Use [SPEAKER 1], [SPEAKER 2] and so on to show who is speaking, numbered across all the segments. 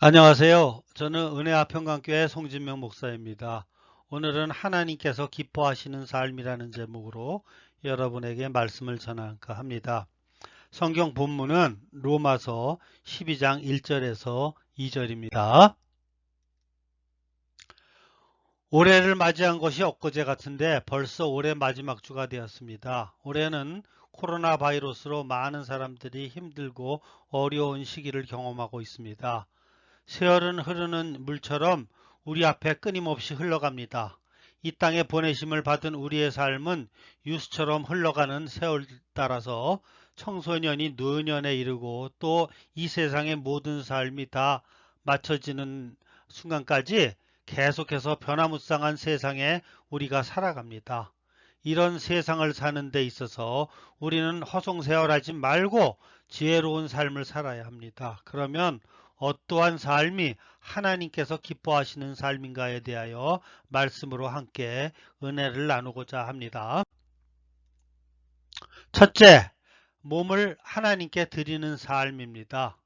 [SPEAKER 1] 안녕하세요. 저는 은혜화평강교회 송진명 목사입니다. 오늘은 하나님께서 기뻐하시는 삶이라는 제목으로 여러분에게 말씀을 전할까 합니다. 성경 본문은 로마서 12장 1절에서 2절입니다. 올해를 맞이한 것이 엊그제 같은데 벌써 올해 마지막 주가 되었습니다. 올해는 코로나 바이러스로 많은 사람들이 힘들고 어려운 시기를 경험하고 있습니다. 세월은 흐르는 물처럼 우리 앞에 끊임없이 흘러갑니다. 이 땅에 보내심을 받은 우리의 삶은 유수처럼 흘러가는 세월 따라서 청소년이 노년에 이르고 또 이 세상의 모든 삶이 다 맞춰지는 순간까지 계속해서 변화무쌍한 세상에 우리가 살아갑니다. 이런 세상을 사는 데 있어서 우리는 허송세월하지 말고 지혜로운 삶을 살아야 합니다. 그러면 어떠한 삶이 하나님께서 기뻐하시는 삶인가에 대하여 말씀으로 함께 은혜를 나누고자 합니다. 첫째, 몸을 하나님께 드리는 삶입니다.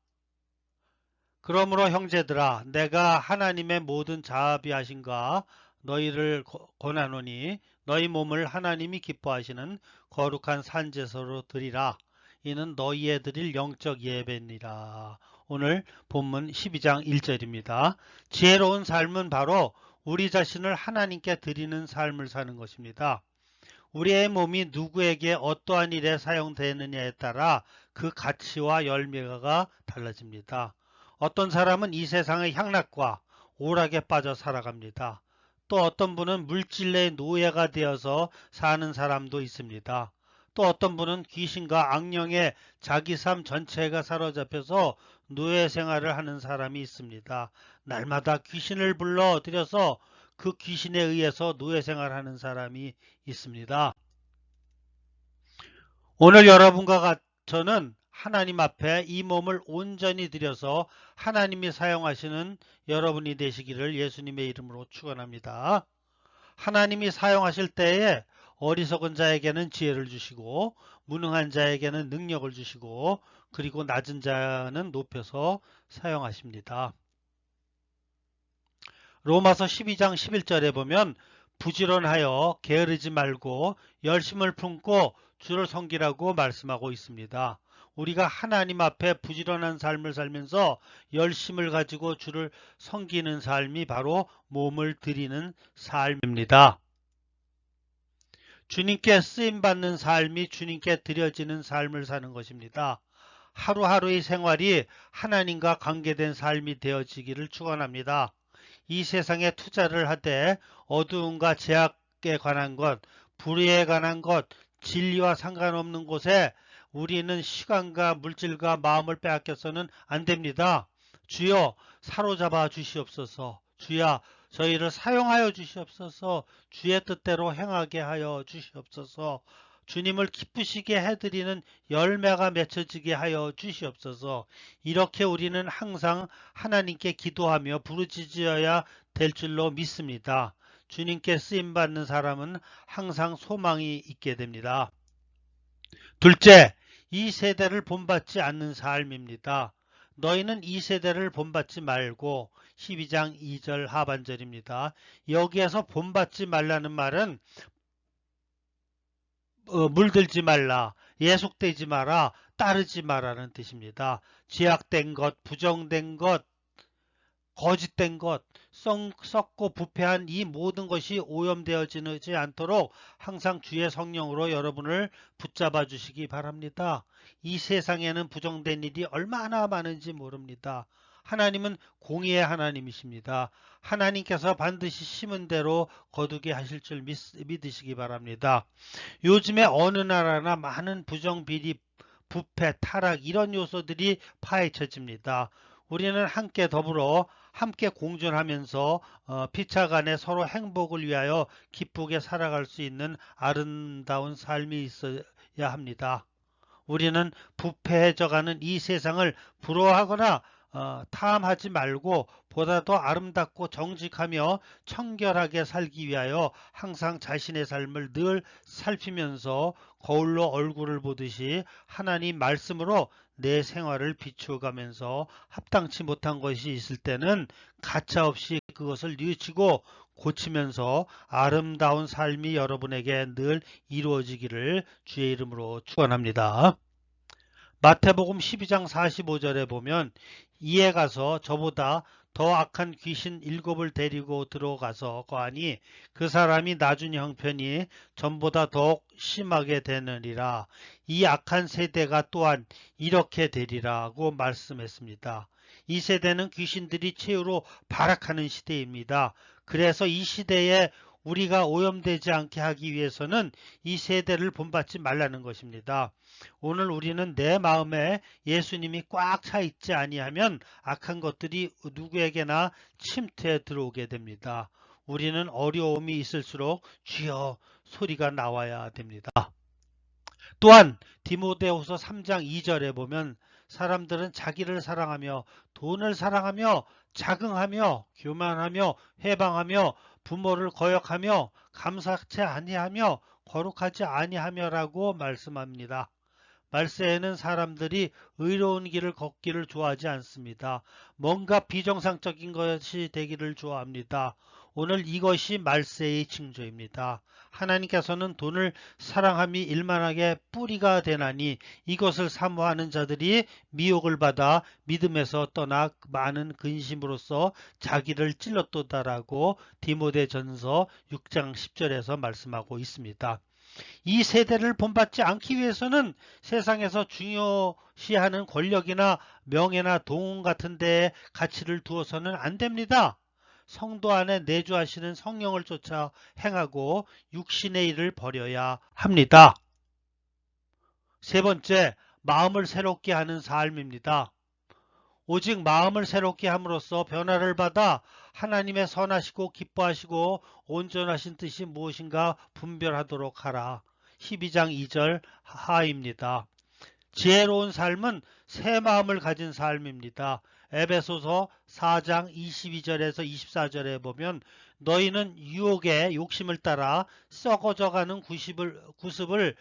[SPEAKER 1] 그러므로 형제들아, 내가 하나님의 모든 자비하심과 너희를 권하노니 너희 몸을 하나님이 기뻐하시는 거룩한 산제사로 드리라. 이는 너희에 드릴 영적 예배니라. 오늘 본문 12장 1절입니다. 지혜로운 삶은 바로 우리 자신을 하나님께 드리는 삶을 사는 것입니다. 우리의 몸이 누구에게 어떠한 일에 사용되느냐에 따라 그 가치와 열매가 달라집니다. 어떤 사람은 이 세상의 향락과 오락에 빠져 살아갑니다. 또 어떤 분은 물질의 노예가 되어서 사는 사람도 있습니다. 또 어떤 분은 귀신과 악령에 자기 삶 전체가 사로잡혀서 노예 생활을 하는 사람이 있습니다. 날마다 귀신을 불러들여서 그 귀신에 의해서 노예 생활하는 사람이 있습니다. 오늘 여러분과 저는 하나님 앞에 이 몸을 온전히 드려서 하나님이 사용하시는 여러분이 되시기를 예수님의 이름으로 축원합니다. 하나님이 사용하실 때에 어리석은 자에게는 지혜를 주시고 무능한 자에게는 능력을 주시고 그리고 낮은 자는 높여서 사용하십니다. 로마서 12장 11절에 보면 부지런하여 게으르지 말고 열심을 품고 주를 섬기라고 말씀하고 있습니다. 우리가 하나님 앞에 부지런한 삶을 살면서 열심을 가지고 주를 섬기는 삶이 바로 몸을 드리는 삶입니다. 주님께 쓰임받는 삶이 주님께 드려지는 삶을 사는 것입니다. 하루하루의 생활이 하나님과 관계된 삶이 되어지기를 축원합니다. 이 세상에 투자를 하되 어두움과 제약에 관한 것, 불의에 관한 것, 진리와 상관없는 곳에 우리는 시간과 물질과 마음을 빼앗겨서는 안 됩니다. 주여 사로잡아 주시옵소서. 주야 저희를 사용하여 주시옵소서. 주의 뜻대로 행하게 하여 주시옵소서. 주님을 기쁘시게 해드리는 열매가 맺혀지게 하여 주시옵소서. 이렇게 우리는 항상 하나님께 기도하며 부르짖어야 될 줄로 믿습니다. 주님께 쓰임받는 사람은 항상 소망이 있게 됩니다. 둘째, 이 세대를 본받지 않는 삶입니다. 너희는 이 세대를 본받지 말고 12장 2절 하반절입니다. 여기에서 본받지 말라는 말은 물들지 말라, 예속되지 마라, 따르지 마라는 뜻입니다. 죄악된 것, 부정된 것, 거짓된 것, 썩고 부패한 이 모든 것이 오염되어지지 않도록 항상 주의 성령으로 여러분을 붙잡아 주시기 바랍니다. 이 세상에는 부정된 일이 얼마나 많은지 모릅니다. 하나님은 공의의 하나님이십니다. 하나님께서 반드시 심은 대로 거두게 하실 줄 믿으시기 바랍니다. 요즘에 어느 나라나 많은 부정비리, 부패, 타락 이런 요소들이 파헤쳐집니다. 우리는 함께 더불어 함께 공존하면서 피차간에 서로 행복을 위하여 기쁘게 살아갈 수 있는 아름다운 삶이 있어야 합니다. 우리는 부패해져가는 이 세상을 부러워하거나 탐하지 말고 보다 더 아름답고 정직하며 청결하게 살기 위하여 항상 자신의 삶을 늘 살피면서 거울로 얼굴을 보듯이 하나님 말씀으로 내 생활을 비추어가면서 합당치 못한 것이 있을 때는 가차없이 그것을 뉘우치고 고치면서 아름다운 삶이 여러분에게 늘 이루어지기를 주의 이름으로 축원합니다. 마태복음 12장 45절에 보면 이에 가서 저보다 더 악한 귀신 7을 데리고 들어가서 거하니 그 사람이 낮은 형편이 전보다 더욱 심하게 되느니라. 이 악한 세대가 또한 이렇게 되리라고 말씀했습니다. 이 세대는 귀신들이 최후로 발악하는 시대입니다. 그래서 이 시대에 우리가 오염되지 않게 하기 위해서는 이 세대를 본받지 말라는 것입니다. 오늘 우리는 내 마음에 예수님이 꽉 차 있지 아니하면 악한 것들이 누구에게나 침투해 들어오게 됩니다. 우리는 어려움이 있을수록 주여 소리가 나와야 됩니다. 또한 디모데후서 3장 2절에 보면 사람들은 자기를 사랑하며 돈을 사랑하며 자긍하며 교만하며 회방하며 부모를 거역하며 감사치 아니하며 거룩하지 아니하며라고 말씀합니다. 말세에는 사람들이 의로운 길을 걷기를 좋아하지 않습니다. 뭔가 비정상적인 것이 되기를 좋아합니다. 오늘 이것이 말세의 징조입니다. 하나님께서는 돈을 사랑함이 일만하게 뿌리가 되나니 이것을 사모하는 자들이 미혹을 받아 믿음에서 떠나 많은 근심으로써 자기를 찔렀도다라고 디모데전서 6장 10절에서 말씀하고 있습니다. 이 세대를 본받지 않기 위해서는 세상에서 중요시하는 권력이나 명예나 돈 같은 데에 가치를 두어서는 안 됩니다. 성도 안에 내주하시는 성령을 쫓아 행하고 육신의 일을 버려야 합니다. 세 번째, 마음을 새롭게 하는 삶입니다. 오직 마음을 새롭게 함으로써 변화를 받아 하나님의 선하시고 기뻐하시고 온전하신 뜻이 무엇인가 분별하도록 하라. 12장 2절 하입니다. 지혜로운 삶은 새 마음을 가진 삶입니다. 에베소서 4장 22절에서 24절에 보면 너희는 유혹의 욕심을 따라 썩어져가는 구습을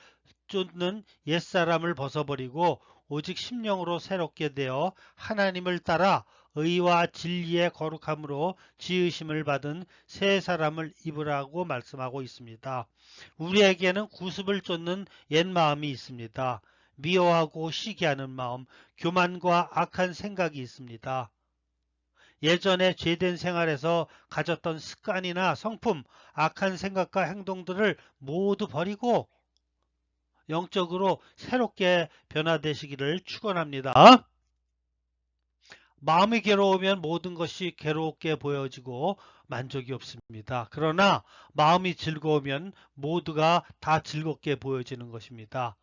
[SPEAKER 1] 쫓는 옛사람을 벗어버리고 오직 심령으로 새롭게 되어 하나님을 따라 의와 진리의 거룩함으로 지으심을 받은 새 사람을 입으라고 말씀하고 있습니다. 우리에게는 구습을 쫓는 옛 마음이 있습니다. 미워하고 시기하는 마음, 교만과 악한 생각이 있습니다. 예전에 죄된 생활에서 가졌던 습관이나 성품, 악한 생각과 행동들을 모두 버리고 영적으로 새롭게 변화되시기를 축원합니다. 마음이 괴로우면 모든 것이 괴롭게 보여지고 만족이 없습니다. 그러나 마음이 즐거우면 모두가 다 즐겁게 보여지는 것입니다.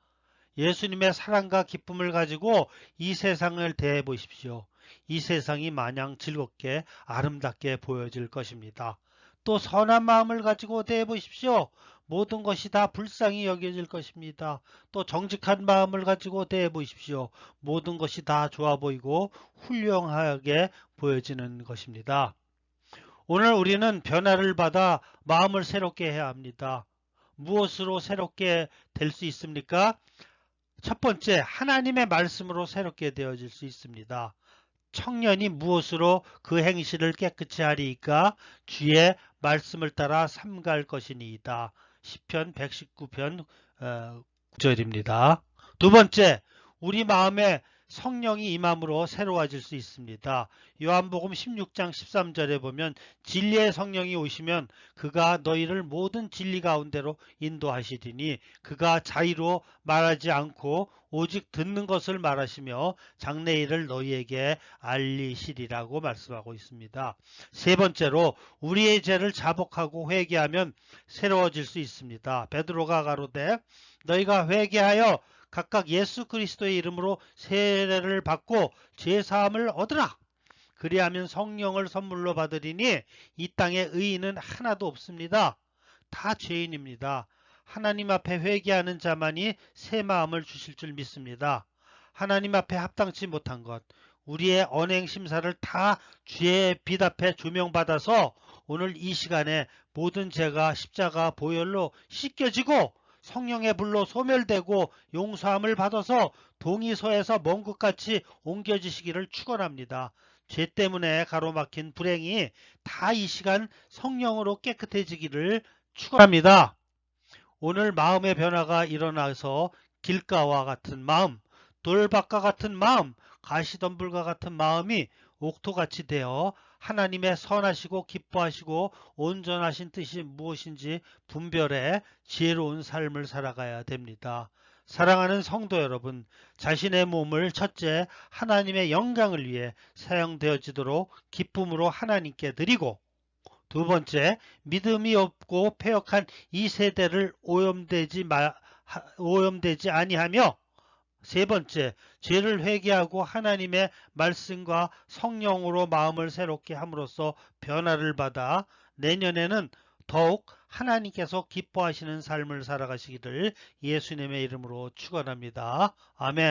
[SPEAKER 1] 예수님의 사랑과 기쁨을 가지고 이 세상을 대해 보십시오. 이 세상이 마냥 즐겁게 아름답게 보여질 것입니다. 또 선한 마음을 가지고 대해 보십시오. 모든 것이 다 불쌍히 여겨질 것입니다. 또 정직한 마음을 가지고 대해 보십시오. 모든 것이 다 좋아 보이고 훌륭하게 보여지는 것입니다. 오늘 우리는 변화를 받아 마음을 새롭게 해야 합니다. 무엇으로 새롭게 될 수 있습니까? 첫 번째, 하나님의 말씀으로 새롭게 되어질 수 있습니다. 청년이 무엇으로 그 행실을 깨끗이 하리이까? 주의 말씀을 따라 삼갈 것이니이다. 시편 119편 9절입니다. 두 번째, 우리 마음에 성령이 임함으로 새로워질 수 있습니다. 요한복음 16장 13절에 보면 진리의 성령이 오시면 그가 너희를 모든 진리 가운데로 인도하시리니 그가 자의로 말하지 않고 오직 듣는 것을 말하시며 장래일을 너희에게 알리시리라고 말씀하고 있습니다. 세 번째로 우리의 죄를 자복하고 회개하면 새로워질 수 있습니다. 베드로가 가로되 너희가 회개하여 각각 예수 그리스도의 이름으로 세례를 받고 죄사함을 얻으라. 그리하면 성령을 선물로 받으리니 이 땅에 의인은 하나도 없습니다. 다 죄인입니다. 하나님 앞에 회개하는 자만이 새 마음을 주실 줄 믿습니다. 하나님 앞에 합당치 못한 것, 우리의 언행 심사를 다 주의 빛 앞에 조명받아서 오늘 이 시간에 모든 죄가 십자가 보혈로 씻겨지고 성령의 불로 소멸되고 용서함을 받아서 동의서에서 먼 곳같이 옮겨지시기를 축원합니다. 죄 때문에 가로막힌 불행이 다 이 시간 성령으로 깨끗해지기를 축원합니다. 오늘 마음의 변화가 일어나서 길가와 같은 마음, 돌밭과 같은 마음, 가시덤불과 같은 마음이 옥토같이 되어 하나님의 선하시고 기뻐하시고 온전하신 뜻이 무엇인지 분별해 지혜로운 삶을 살아가야 됩니다. 사랑하는 성도 여러분, 자신의 몸을 첫째 하나님의 영광을 위해 사용되어지도록 기쁨으로 하나님께 드리고, 두 번째, 믿음이 없고 패역한 이 세대를 오염되지 아니하며, 세 번째, 죄를 회개하고 하나님의 말씀과 성령으로 마음을 새롭게 함으로써 변화를 받아 내년에는 더욱 하나님께서 기뻐하시는 삶을 살아가시기를 예수님의 이름으로 축원합니다. 아멘.